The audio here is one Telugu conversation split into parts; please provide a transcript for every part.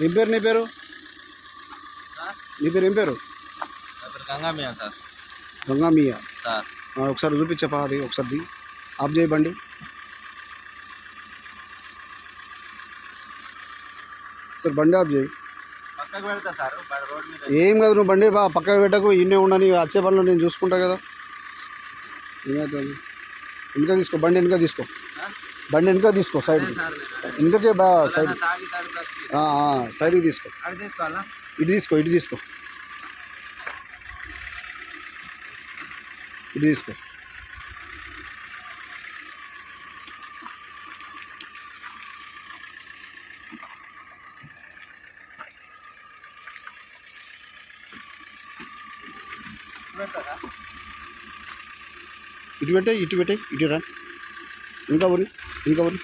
ఏం పేరు నీ పేరు? నీ పేరు ఏం పేరు? గంగామియా సార్. గంగామియా సార్ ఒకసారి చూపించపా, అది ఒకసారి ఆఫ్ చేయి బండి. సార్ బండి ఆఫ్ చేయి. పక్కకు పెడతా సార్, రోడ్ మీద. ఏం కాదు, నువ్వు బండి పక్కకు పెట్టకు, ఇన్నే ఉండని, వచ్చే పనులు నేను చూసుకుంటా కదా. ఏమవుతుంది? వెనుక తీసుకో, బండి వెనుక తీసుకో, బండి వెనుక తీసుకో, సైడ్ వెనుకకే సైడ్ సైడ్కి తీసుకో. ఇటు తీసుకో, ఇటు తీసుకో, ఇటు తీసుకో. ఇటు పెట్టే, ఇటు పెట్టే, ఇటు రా, ఇంకా పోనీ, ఇంకా పోనీ.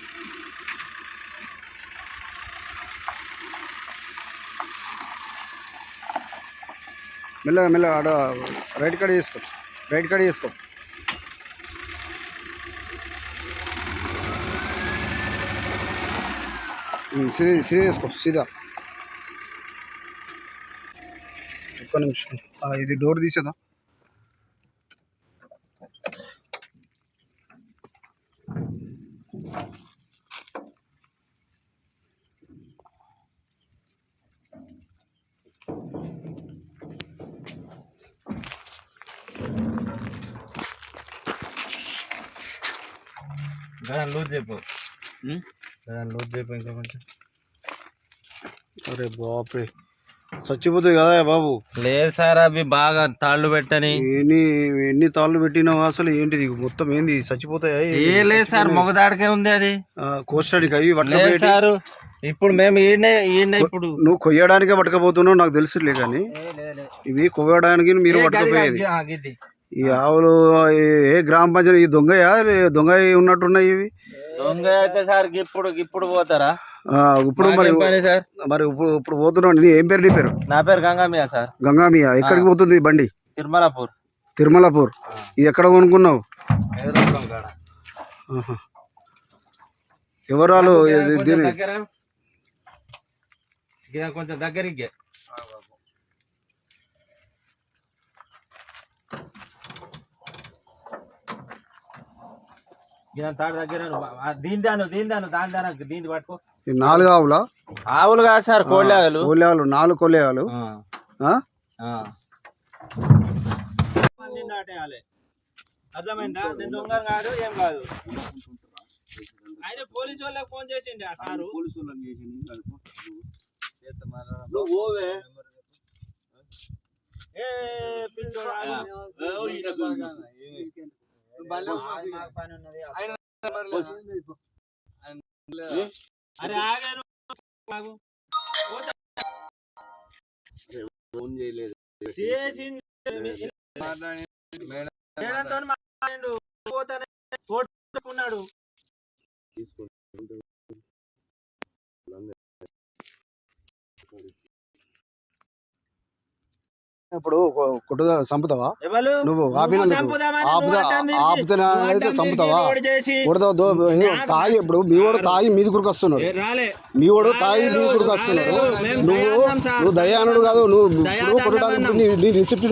మెల్లగా మెల్లగా ఆడ రైట్ కాడ చేసుకో, రైట్ కాడ చేసుకో. సీదా సీదా చేసుకో, సీదా. ఒక్క నిమిషం, ఇది డోర్ తీసేదా. లూజ్ చెప్పు, లూజ్ చెప్పు ఇంకా కొంచెం. అరే బాపే, చచ్చిపోతాయి కదా బాబు. లేదు సార్, అవి బాగా తాళ్ళు పెట్టని. ఎన్ని తాళ్ళు పెట్టినావు అసలు? ఏంటిది మొత్తం ఏంది, చచ్చిపోతాయా? ఏ లేదు సార్, మొగదాడికే ఉంది అది. కోస్టానికి అవి సార్. ఇప్పుడు మేము ఈయన ఇప్పుడు నువ్వు కొయ్యడానికే పట్టకపోతున్నావు నాకు తెలుసులే, కానీ ఇవి కొయ్యడానికి మీరు పట్టకపోయేది. ఈ ఆవులు ఏ గ్రామ పంచాయతీ? ఈ దొంగ ఉన్నట్టున్నాయి ఇవి. దొంగ అయితే సార్ ఇప్పుడు పోతారా? ఇప్పుడు మరి సార్, మరి ఇప్పుడు పోతున్నావు. ఏం పేరు నీ పేరు? నా పేరు గంగామియా సార్. గంగామియా. ఎక్కడికి పోతుంది బండి? తిరుమలాపూర్. తిరుమలాపూర్. ఇది ఎక్కడ కొనుక్కున్నావు? ఎవరాలు? కొంచెం దగ్గరికి తాడు దగ్గర దీని పట్టుకో. 4 ఆవులా? ఆవులు కాదు సార్, కోళ్ళాగలు. 4 కోళ్ళాగలు. అర్థమైందా? నేను దొంగ కాదు, ఏం కాదు. అయితే పోలీసు వాళ్ళకి ఫోన్ చేసిండి ఆ సారు. పోవే అరే ఆగాను, ఫోన్ చేయలేదు. పోతాడు. ఇప్పుడు కొట్టు చంపుతావా నువ్వు? ఆపుతానైతే చంపుతావా? తాగి ఇప్పుడు మీ వాడు తాగి మీది కురికి వస్తున్నాడు, మీ వాడు తాగి మీది కురికి వస్తున్నాడు. నువ్వు దయానుడు కాదు, నువ్వు కొట్టడానికి నీ రిసిప్ట్